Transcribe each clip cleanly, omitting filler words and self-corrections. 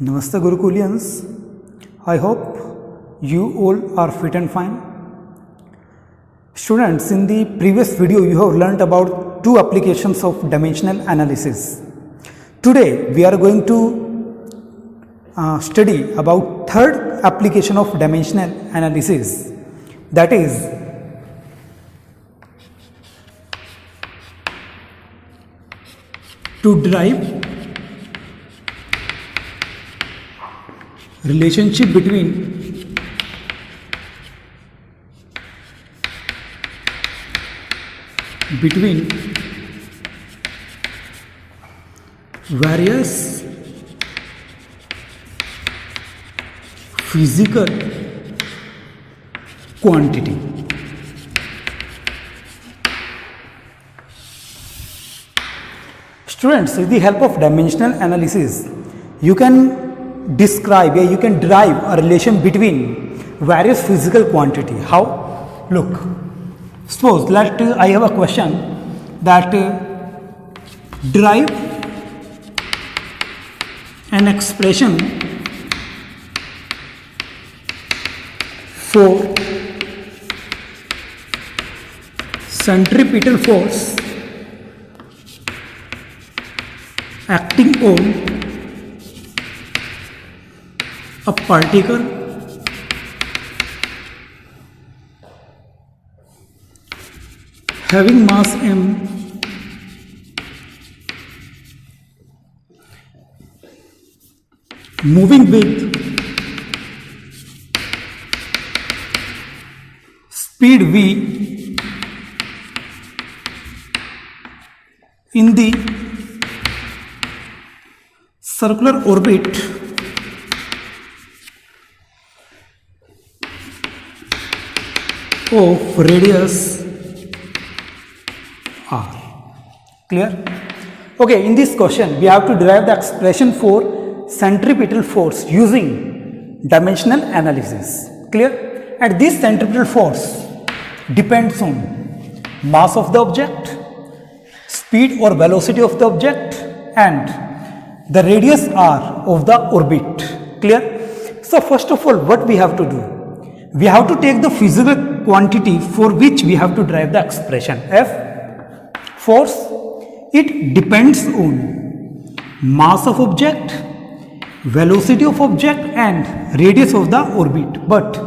Namaste Gurukulians. I hope you all are fit and fine. Students, in the previous video you have learnt about two applications of dimensional analysis. Today we are going to study about third application of dimensional analysis, that is to derive relationship between various physical quantity. Students, with the help of dimensional analysis, you can describe or you can derive a relation between various physical quantity. How? Look, suppose that I have a question that derive an expression for centripetal force acting on a particle having mass m moving with speed v in the circular orbit of radius r. Clear? Okay, in this question we have to derive the expression for centripetal force using dimensional analysis. Clear? And this centripetal force depends on mass of the object, speed or velocity of the object, and the radius r of the orbit. Clear? So first of all, what we have to do? We have to take the physical quantity for which we have to derive the expression F. Force, it depends on mass of object, velocity of object and radius of the orbit. But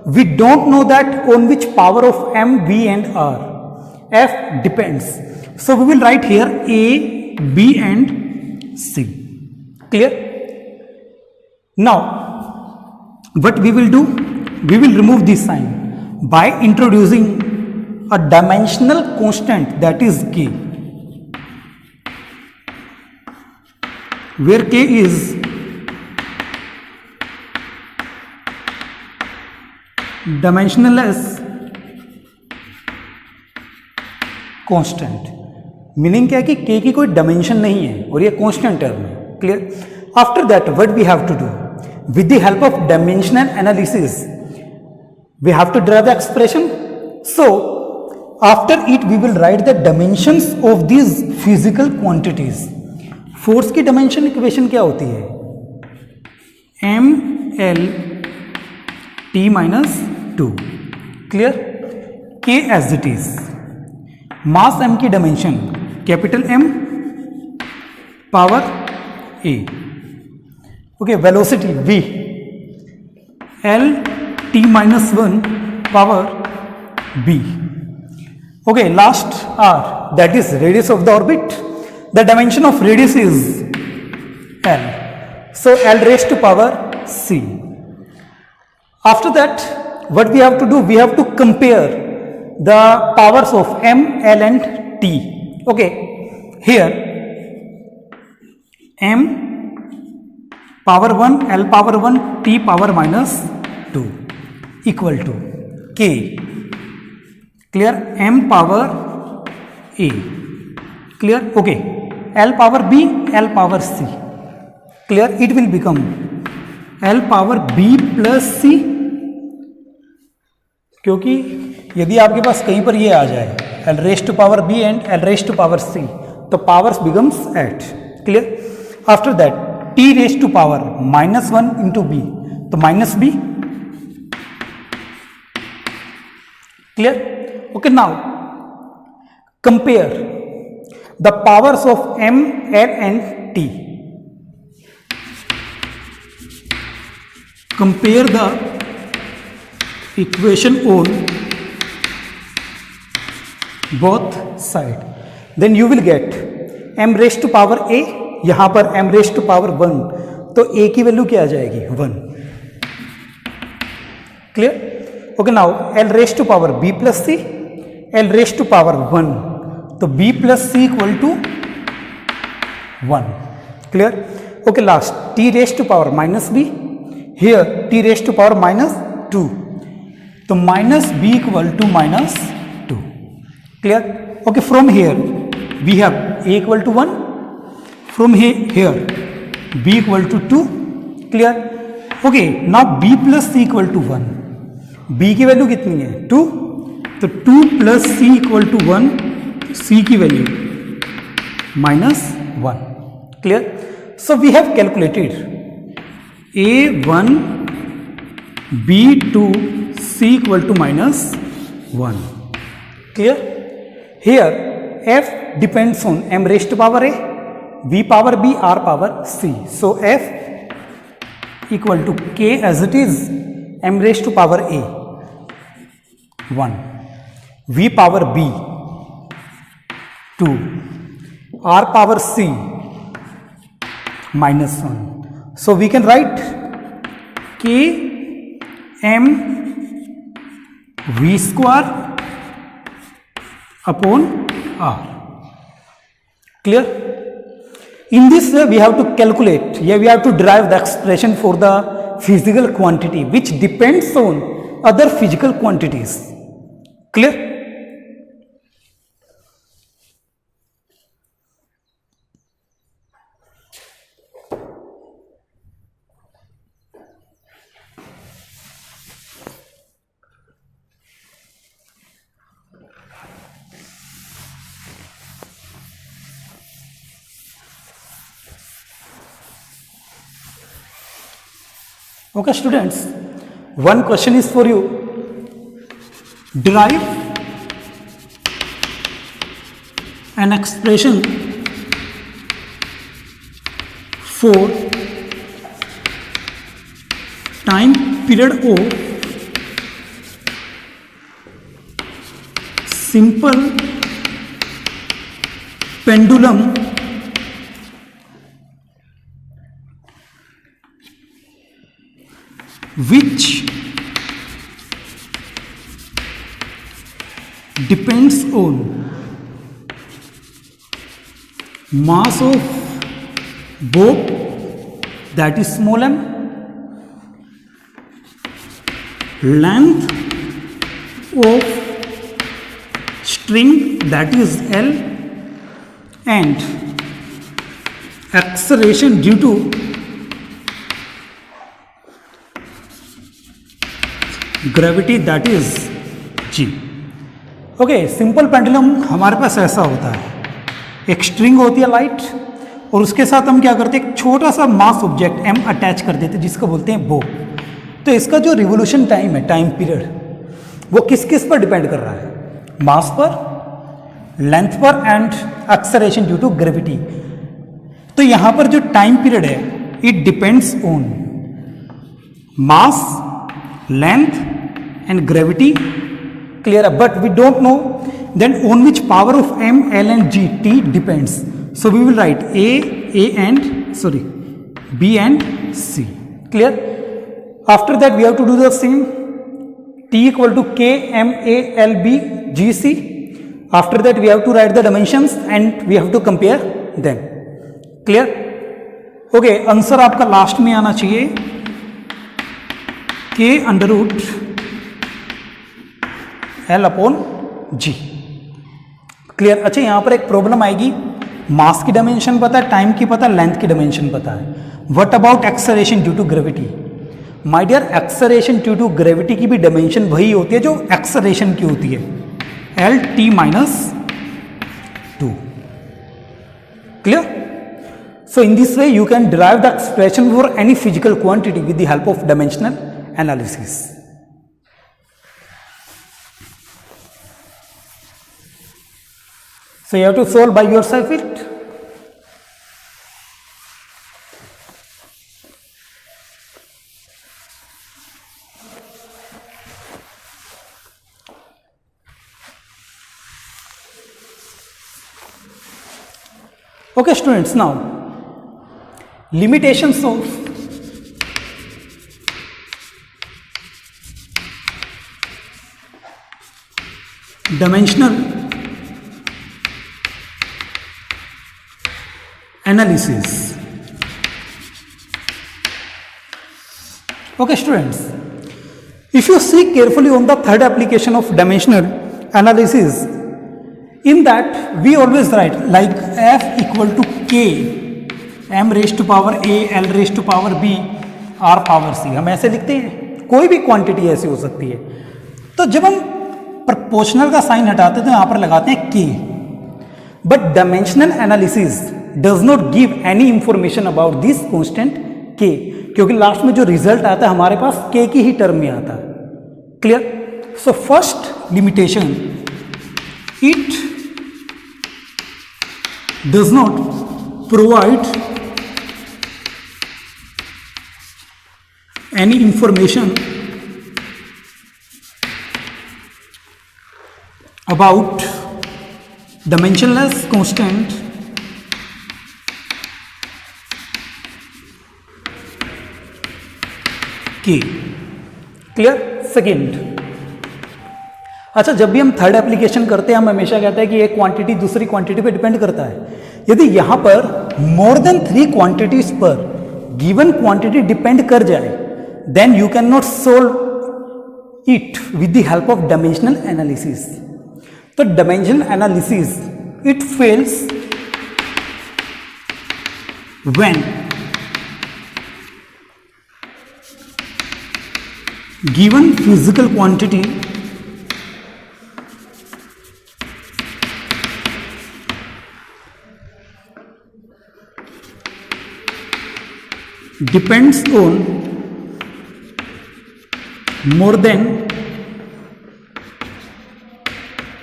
we don't know that on which power of m, v and r. F depends. So we will write here A, B and C. Clear? Now, what we will do? We will remove this sign by introducing a dimensional constant, that is k, where k is dimensionless constant. Meaning क्या है कि k की कोई dimension नहीं है और ये constant term है. Clear? After that what we have to do? With the help of dimensional analysis we have to derive the expression. So after it we will write the dimensions of these physical quantities. Force की dimension equation क्या होती है? m l t minus 2. Clear? k as it is. Mass m की dimension capital M power a. Okay, velocity v l t minus 1 power b. Okay, last r, that is radius of the orbit. The dimension of radius is l. So l raised to power c. After that, what we have to do? We have to compare the powers of m, l and t. Okay, here m power 1, l power 1, t power minus 2 equal to k. Clear? m power a. Clear? Okay, l power b, l power c. Clear? It will become l power b plus c, क्योंकि यदि आपके पास कहीं पर ये आ जाए l raised to power b and l raised to power c, तो powers becomes 8. Clear? After that T raise to power -1 into B, तो minus B. Clear? Okay, now compare the powers of m, l and t। Compare the equation on both side, then you will get m raised to power a, यहां पर m raised to power 1, तो a की value क्या आ जाएगी 1। Clear? Okay, now l raised to power b plus c, l raised to power 1, तो b plus c equal to 1। Clear? Okay, last t raised to power minus b, here t raised to power -2, तो minus b equal to -2। Clear? Okay, from here we have a equal to 1, from here b equal to 2. Clear? Okay, now b plus c equal to 1, b की value कितनी है 2, तो 2 plus c equal to 1, c की value -1। Clear? So we have calculated a1 b2 c equal to -1। Clear? Here f depends on m raised to power a, b power b, r power c. So f equal to k as it is, m raised to power a 1, v power b 2, r power c -1. So we can write k m v square upon r. Clear? In this way we have to calculate, we have to derive the expression for the physical quantity which depends on other physical quantities. Clear? Okay, students, one question is for you. Derive an expression for time period of simple pendulum which depends on mass of bob, that is small m, length of string, that is L, and acceleration due to gravity, that is G. Okay, simple pendulum हमारे पास ऐसा होता है, एक string होती है light, और उसके साथ हम क्या करते हैं, एक छोटा सा मास ऑब्जेक्ट m अटैच कर देते हैं जिसको बोलते हैं बो। तो इसका जो रिवोल्यूशन टाइम है, टाइम पीरियड, वो किस किस पर डिपेंड कर रहा है, मास पर, लेंथ पर and acceleration due to gravity. तो यहां पर जो टाइम पीरियड है it depends on mass, length and gravity. Clear? But we don't know then on which power of m, l and g t depends. So we will write b and c. Clear? After that we have to do the same. T equal to k m a l b g c. After that we have to write the dimensions and we have to compare them. Clear? Okay, answer आपका last में आना चाहिए k under root L upon G. Clear? अच्छा, यहां पर एक problem आएगी, मास की डायमेंशन पता है, टाइम की पता है, लेंथ की डायमेंशन पता है, what about acceleration due to gravity? My dear, acceleration due to gravity की भी डायमेंशन वही होती है जो एक्सेलरेशन की होती है, L T -2। Clear? So in this way you can derive the expression for any physical quantity with the help of dimensional analysis. So you have to solve by yourself it. Okay students, now limitations of dimensional analysis. Okay students, if you see carefully on the third application of dimensional analysis, in that we always write like f equal to k m raised to power a l raised to power b r power c, हम ऐसे लिखते हैं. कोई भी quantity ऐसी हो सकती है. तो जब हम प्रोपोर्शनल का साइन हटाते हैं तो यहाँ पर लगाते हैं k. But dimensional analysis does not give any information about this constant k, क्योंकि लास्ट में जो रिजल्ट आता है हमारे पास k की ही टर्म में आता है. Clear? So first limitation, it does not provide any information about dimensionless constant k. Clear? Second, अच्छा जब भी हम थर्ड एप्लीकेशन करते हैं हम हमेशा कहते हैं कि एक क्वांटिटी दूसरी क्वांटिटी पे डिपेंड करता है. यदि यहां पर मोर देन 3 क्वांटिटीज पर गिवन क्वांटिटी डिपेंड कर जाए then you can not solve it with the help of dimensional analysis. तो dimensional analysis it fails when given physical quantity depends on more than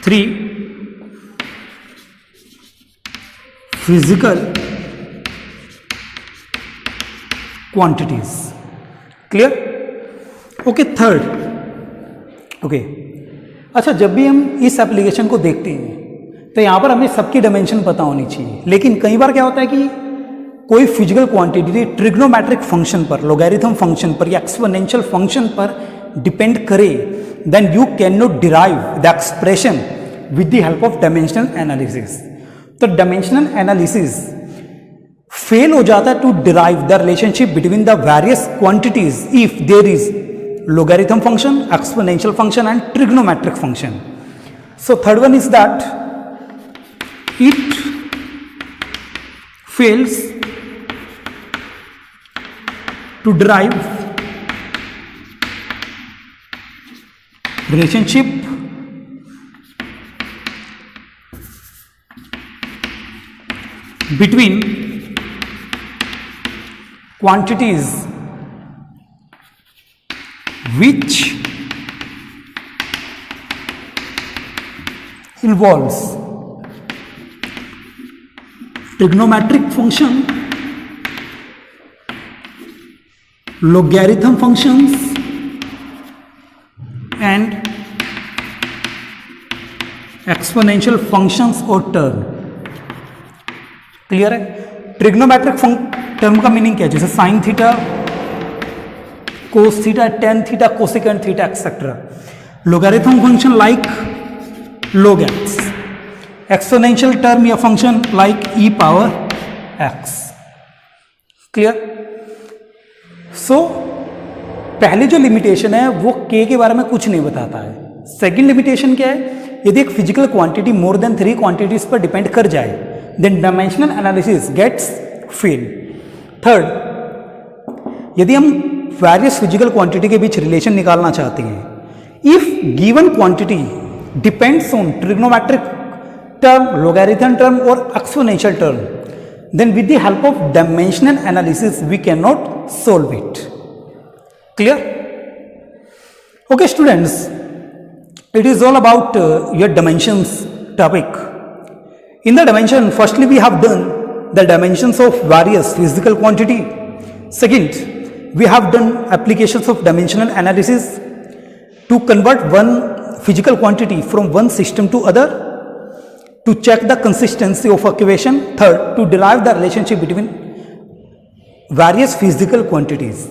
3 physical quantities. Clear? Okay third. Okay अच्छा जब भी हम इस application को देखते हैं तो यहाँ पर हमें सबकी डायमेंशन पता होनी चाहिए. लेकिन कई बार क्या होता है कि कोई फिजिकल क्वांटिटी ट्रिग्नोमेट्रिक फंक्शन पर, लोगैरिथम फंक्शन पर या एक्सपोनेंशियल फंक्शन पर डिपेंड करे, then you can not derive the expression with the help of dimensional analysis. तो डायमेंशनल एनालिसिस फेल हो जाता है to derive the relationship between the various quantities if there is logarithm function, exponential function and trigonometric function. So third one is that it fails to derive relationship between quantities which involves trigonometric function, logarithm functions and exponential functions or term. Clear है? Trigonometric term का meaning क्या है? जैसे sine theta, cos theta, tan theta, cosecant theta, etc. Logarithm function like log x. Exponential term या function like e power x. Clear? So पहले जो limitation है वो k के बारे में कुछ नहीं बताता है. सेकेंड लिमिटेशन क्या है? यदि एक physical quantity more than 3 quantities पर डिपेंड कर जाए then dimensional analysis gets fail. Third, यदि हम वेरियस फिजिकल क्वांटिटी के बीच रिलेशन निकालना चाहते हैं, if given quantity depends on trigonometric term, logarithm term और exponential term, then with the help of dimensional analysis we cannot solve it. Clear? Okay students, it is all about your dimensions topic. In the dimension, firstly we have done the dimensions of various physical quantity. Second, we have done applications of dimensional analysis to convert one physical quantity from one system to other, to check the consistency of equation. Third, to derive the relationship between various physical quantities.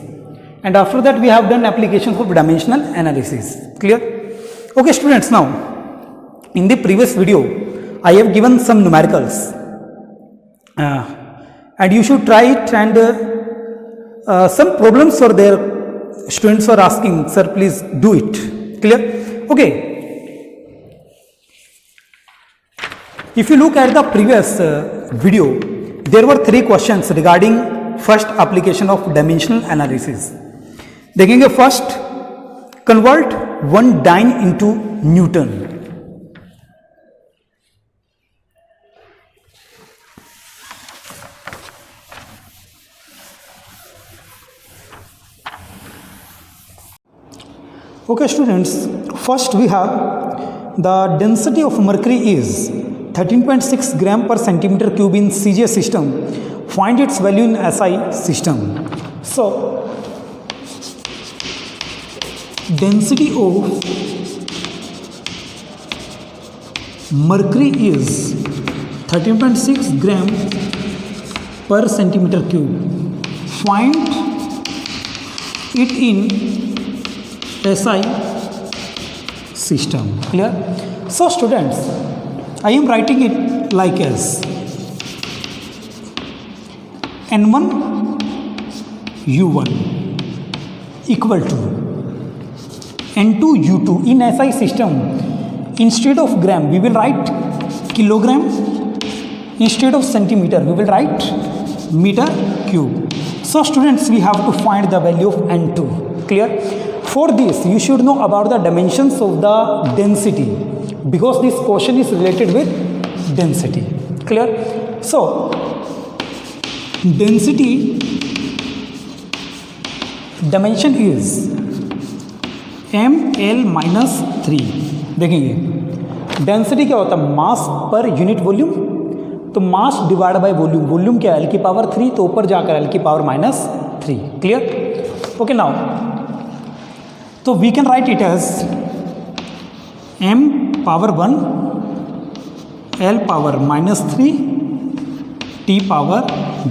And after that we have done applications of dimensional analysis. Clear? Okay students, now in the previous video I have given some numericals and you should try it, and some problems are there. Students are asking, sir please do it. Clear? Okay, if you look at the previous video, there were 3 questions regarding first application of dimensional analysis. देखेंगे first, convert one dyne into Newton. Okay students, first we have the density of mercury is 13.6 gram per centimeter cube in CGS system. Find its value in SI system. So density of mercury is 13.6 gram per centimeter cube. Find it in SI system. Clear? So students, I am writing it like as N1 U1 equal to N2 U2. In SI system, instead of gram we will write kilogram, instead of centimeter we will write meter cube. So students, we have to find the value of N2. Clear? For this you should know about the dimensions of the density, because this question is related with density. Clear? So density dimension is ml minus 3. देखेंगे density क्या होता है, मास पर unit volume. तो mass divide by volume, volume क्या है L की power 3, तो ऊपर जाकर एल की power minus 3. Clear? Okay, now तो we can write it as m power 1 l power minus 3 t power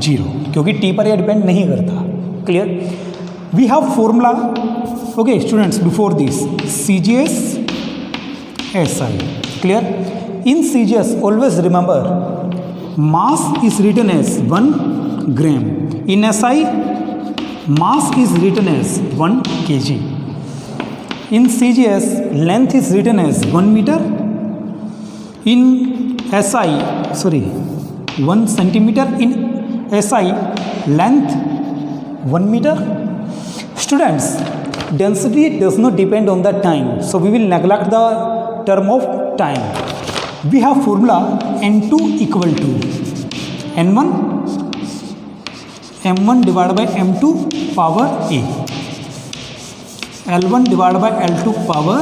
0, क्योंकि t पर यह डिपेंड नहीं करता. Clear? We have formula. Okay students, before this CGS SI. Clear? In CGS always remember mass is written as 1 gram. In SI mass is written as 1 kg. In CGS length is written as 1 meter. In SI 1 centimeter. In SI length 1 meter. Students, density does not depend on the time, so we will neglect the term of time. We have formula N2 equal to N1 M1 divided by M2 power A, L1 divided by L2 power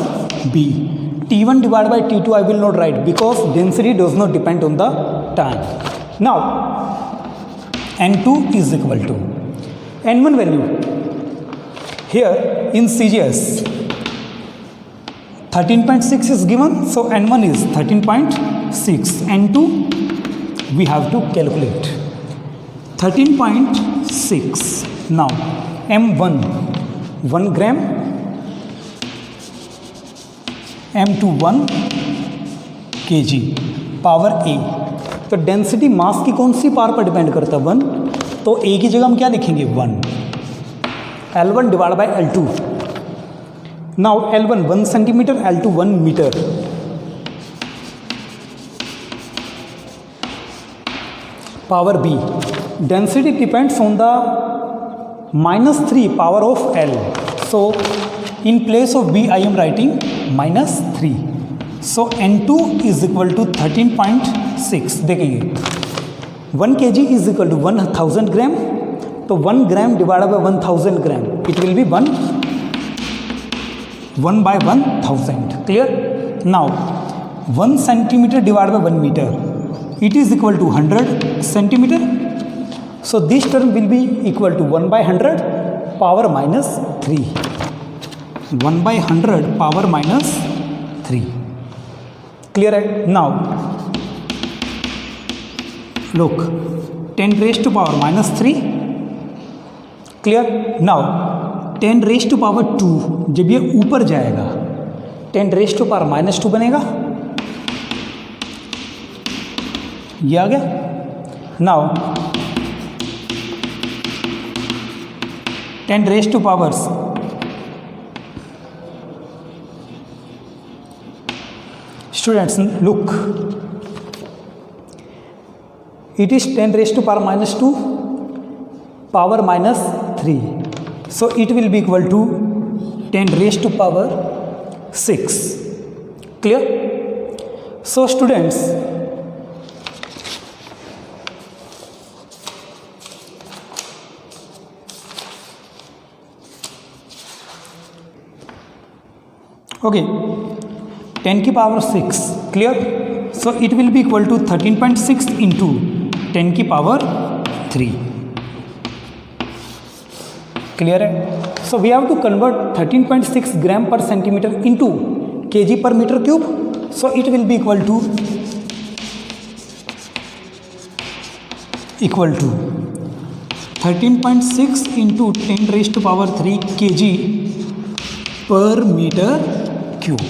B. T1 divided by T2 I will not write because density does not depend on the time. Now N2 is equal to N1 value. Here in CGS 13.6 is given, so N1 is 13.6. N2 we have to calculate 13.6. Now M1 1 gram, M2 1 kg power A. तो density mass की कौन सी power पर depend करता है? 1. तो A की जगह हम क्या लिखेंगे? 1. L1 divided by L2. Now L1 1 centimeter, L2 1 meter. Power B. Density depends on the minus 3 power of L. So in place of B I am writing minus 3. So N2 is equal to 13.6. देखेंगे 1 kg is equal to 1000 ग्राम, तो 1 gram divide by 1000 gram, it will be 1 by 1000. Clear? Now 1 centimeter divided by 1 meter, it is equal to 100 centimeter. So this term will be equal to 1 by 100 power minus 3. 1 by 100 power minus 3. Clear? Now look, 10 raised to power minus 3. Clear? Now 10 raised to power 2, जब ये ऊपर जाएगा 10 raised to power minus 2 बनेगा, ये आ गया. Now 10 raised to powers students, look, it is 10 raised to power minus 2 power minus 3, so it will be equal to 10 raised to power 6. Clear? So students, okay, 10 की power 6. Clear? So it will be equal to 13.6 into 10 की power 3. Clear है? So we have to convert 13.6 gram per centimeter into kg per meter cube. So it will be equal to 13.6 into 10 raised to power 3 kg per meter cube.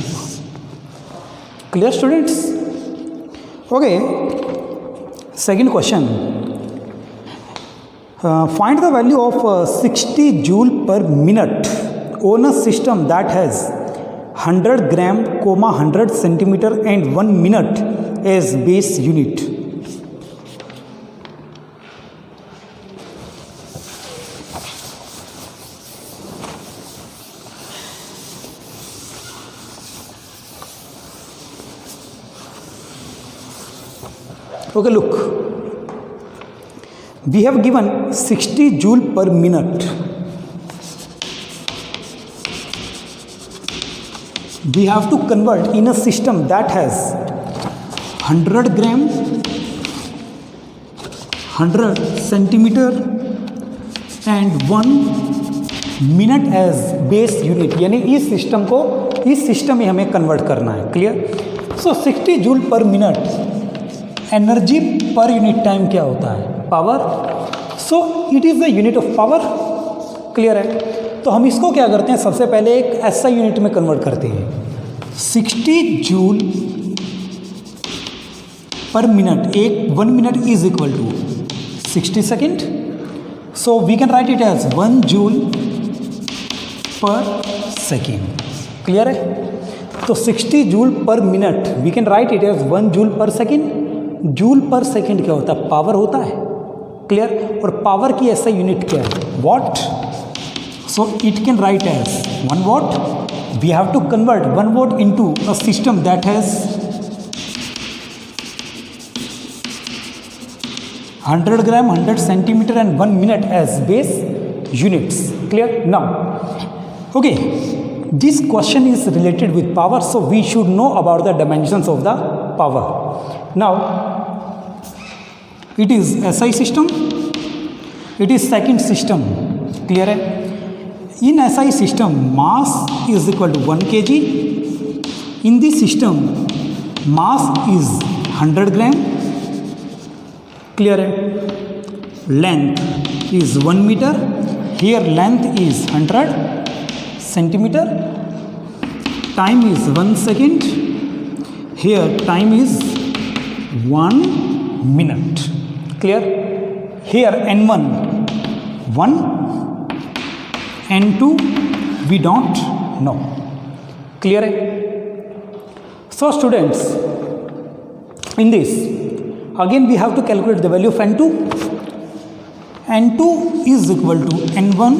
Clear students? Okay, second question. Find the value of 60 joule per minute on a system that has 100 gram, 100 centimeter and 1 minute as base unit. Okay, look, we have given 60 joule per minute. We have to convert in a system that has 100 gram, 100 centimeter and 1 minute as base unit. यानी इस system को इस system में हमें convert करना है. Clear? सो 60 joule per minute energy per unit time क्या होता है? Power. So it is the unit of power. Clear है? तो हम इसको क्या करते हैं, सबसे पहले एक एसआई यूनिट में कन्वर्ट करते हैं. 60 जूल पर मिनट, एक 1 minute is equal to 60 second. So we can write it as 1 joule per second. Clear है? तो 60 joule per minute we can write it as 1 joule per second. Joule per second क्या होता है? Power होता है. Clear? और power की ऐसा यूनिट क्या है? Watt. So it can write as 1 watt. We have to convert 1 watt into a system that has 100 gram, 100 centimetre and 1 minute as base units. Clear? Now okay, this question is related with power, so we should know about the dimensions of the power. Now it is SI system, it is second system. Clear है? In SI system mass is equal to 1 kg. In this system mass is 100 gram. Clear है? Length is 1 meter. Here length is 100 centimeter. Time is 1 second. Here time is 1 minute. Clear? Here N1 1, N2 we don't know. Clear? So students, in this again we have to calculate the value of N2. N2 is equal to N1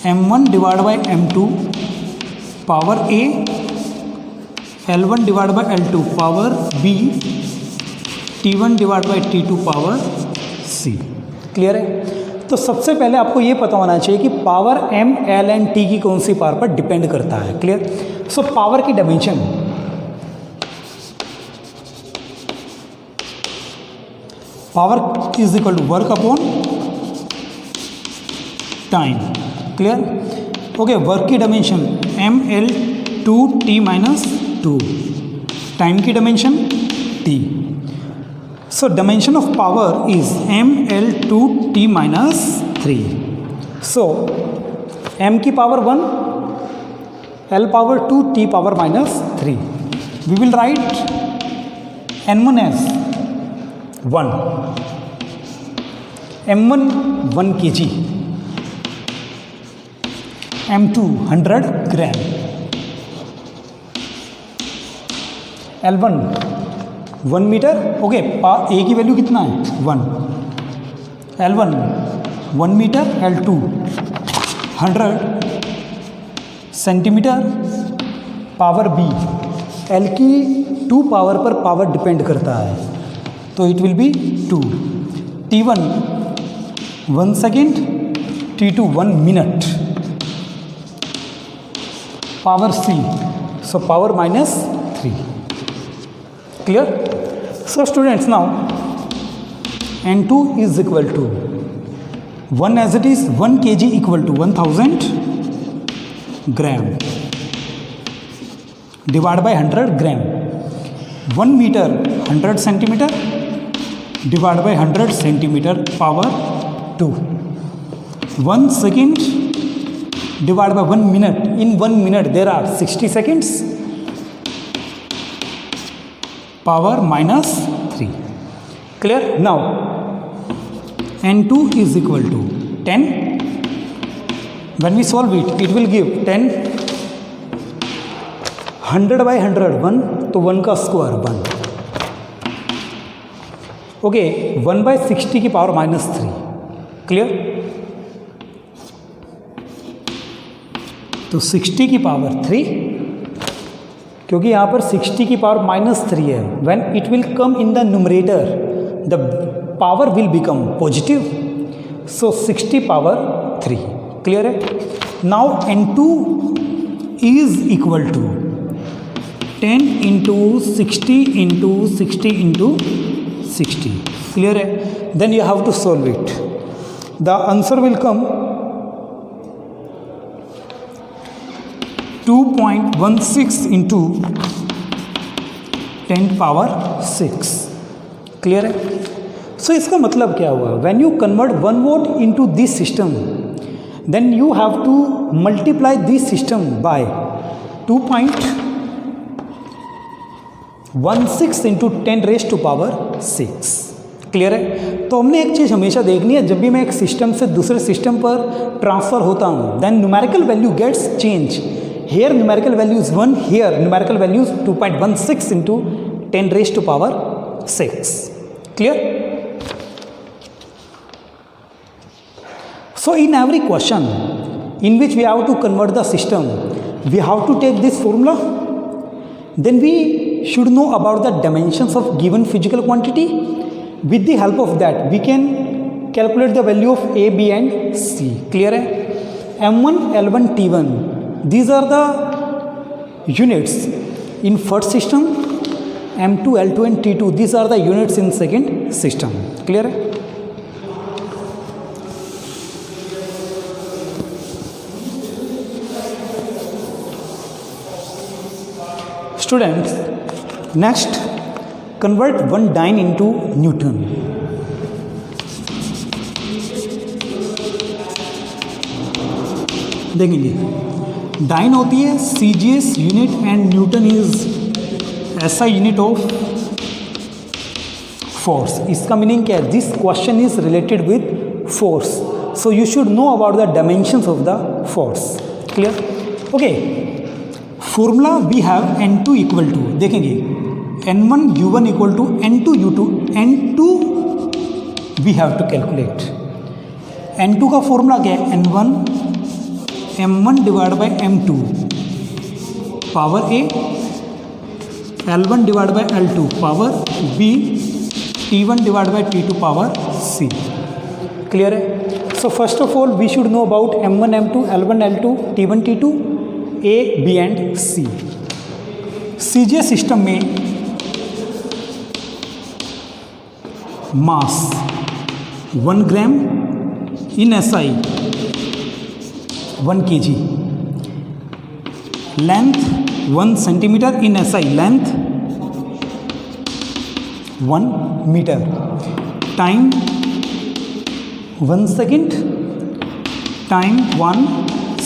M1 divided by M2 power A, L1 divided by L2 power B, T1 divide by T2 power C। Clear है? तो सबसे पहले आपको ये पता होना चाहिए कि power M, L and T की कौन सी पावर पर डिपेंड करता है। क्लियर? सो पावर की dimension, power is equal to work upon time. Clear? Okay, work की डायमेंशन ML2T माइनस 2, टाइम की dimension T। So dimension of power is ML2T minus 3. So M की power 1, L power 2, T power minus 3. We will write N1 as 1, M1 1 kg, M2 100 gram, L1 1 metre. Okay, A की value कितना है? 1, L1 1 metre, L2 100 centimetre, power B। L की 2 power पर power depend करता है, तो it will be 2। T1 1 second, T2 1 minute, power C, so power minus 3। Clear? So students, now N2 is equal to 1 as it is, 1 kg equal to 1000 gram divided by 100 gram, 1 meter 100 centimeter divided by 100 centimeter power 2, 1 second divided by 1 minute. In 1 minute there are 60 seconds, power minus 3. Clear? Now N2 is equal to 10. When we solve it, it will give 10, 100 by 100 1, तो 1 का square 1। Okay, 1 by 60 की power minus 3। Clear? तो 60 की power 3, क्योंकि यहाँ पर 60 की power minus 3 है। When it will come in the numerator the power will become positive, so 60 power 3। Clear है? Now N2 is equal to 10 into 60 into 60 into 60। Clear है? Then you have to solve it. The answer will come 2.16 into 10 power 6। Clear है? So इसका मतलब क्या हुआ? When you convert 1 volt into this system, then you have to multiply this system by 2.16 into 10 raise to power 6। Clear है? तो हमने एक चीज़ हमेशा देखनी है, जब भी मैं एक सिस्टम से दूसरे सिस्टम पर ट्रांसफ़र होता हूँ, then numerical value gets change. Here numerical value is 1, here numerical value is 2.16 into 10 raised to power 6. Clear? So in every question in which we have to convert the system, we have to take this formula. Then we should know about the dimensions of given physical quantity. With the help of that, we can calculate the value of A, B and C. Clear है? M1, L1, T1. These are the units in first system, M2, L2 and T2. These are the units in second system. Clear है? Students, next convert one dyne into Newton. देखेंगे, dyne होती है CGS unit and Newton is SI unit of force. इसका meaning क्या है? This question is related with force, so you should know about the dimensions of the force. Clear? Okay, formula we have N2 equal to, देखेंगे N1 U1 equal to N2 U2, N2 we have to calculate. N2 का formula क्या है? N1 M1 divide by M2 power A, L1 divide by L2 power B T1 divided by T2 power C. Clear है? So first of all we should know about M1 M2 L1 L2 T1 T2 A B and C. CJ system में mass 1 gram in SI 1 kg, length 1 centimetre in SI length 1 metre, time 1 second, time 1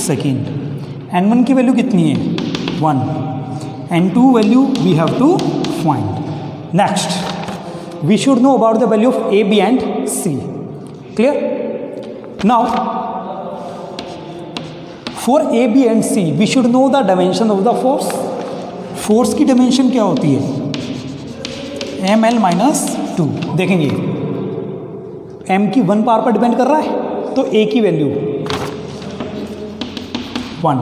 second. N1 की value कितनी है? 1. N2 value we have to find. Next we should know about the value of A, B and C. Clear? Now for A, B and C we should know the dimension of the force. Force की dimension क्या होती है? ml minus 2. देखेंगे m की 1 power पर depend कर रहा है तो A की value 1,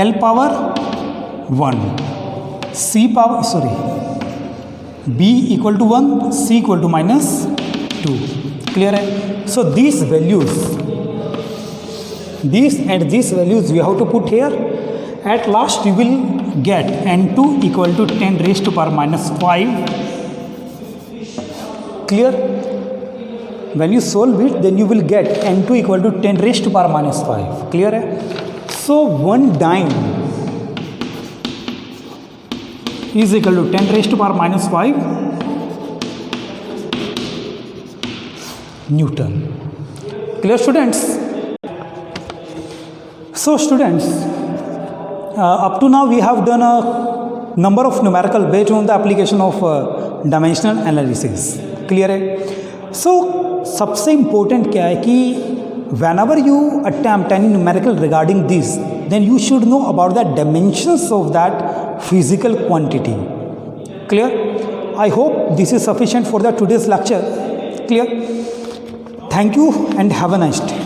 L power 1, C power B equal to 1, C equal to minus 2. Clear है? So these values, these and these values we have to put here. At last you will get N2 equal to 10 raised to power minus 5. Clear? When you solve it then you will get N2 equal to 10 raised to power minus 5. Clear है? So 1 dime is equal to 10 raised to power minus 5 Newton. Clear students? So students, up to now we have done a number of numerical based on the application of dimensional analysis. Clear है? So सबसे important क्या है कि whenever you attempt any numerical regarding this, then you should know about the dimensions of that physical quantity. Clear? I hope this is sufficient for the today's lecture. Clear? Thank you and have a nice day.